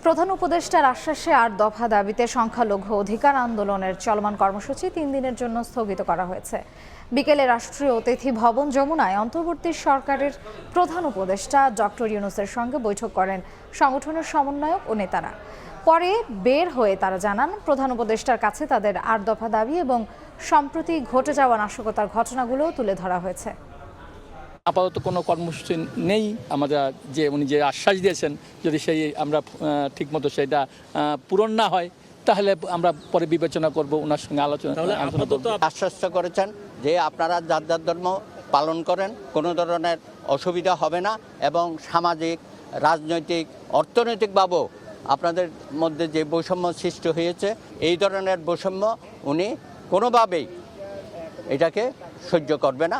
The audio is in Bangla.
প্রধান উপদেষ্টার আশ্বাসে ৮ দফা দাবিতে সংখ্যালঘু অধিকার আন্দোলনের চলমান কর্মসূচি ৩ দিনের জন্য স্থগিত করা হয়েছে। বিকেলে রাষ্ট্রীয় অতিথি ভবন যমুনায় অন্তর্বর্তী সরকারের প্রধান উপদেষ্টা ডক্টর ইউনূসের সঙ্গে বৈঠক করেন সংগঠনের সমন্বয়ক ও নেতারা। পরে বের হয়ে তারা জানান, প্রধান উপদেষ্টার কাছে তাদের ৮ দফা দাবি এবং সম্প্রতি ঘটে যাওয়া নাশকতার ঘটনাগুলোও তুলে ধরা হয়েছে। আপাতত কোনো কর্মসূচি নেই। আমাদের উনি যে আশ্বাস দিয়েছেন, যদি সেই আমরা ঠিকমতো সেটা পূরণ না হয় তাহলে আমরা পরে বিবেচনা করব, ওনার সঙ্গে আলোচনা করব। আশ্বস্ত করেছেন যে আপনারা যার যার ধর্ম পালন করেন, কোনো ধরনের অসুবিধা হবে না এবং সামাজিক, রাজনৈতিক, অর্থনৈতিকভাবেও আপনাদের মধ্যে যে বৈষম্য সৃষ্টি হয়েছে, এই ধরনের বৈষম্য উনি কোনোভাবেই এটাকে সহ্য করবে না।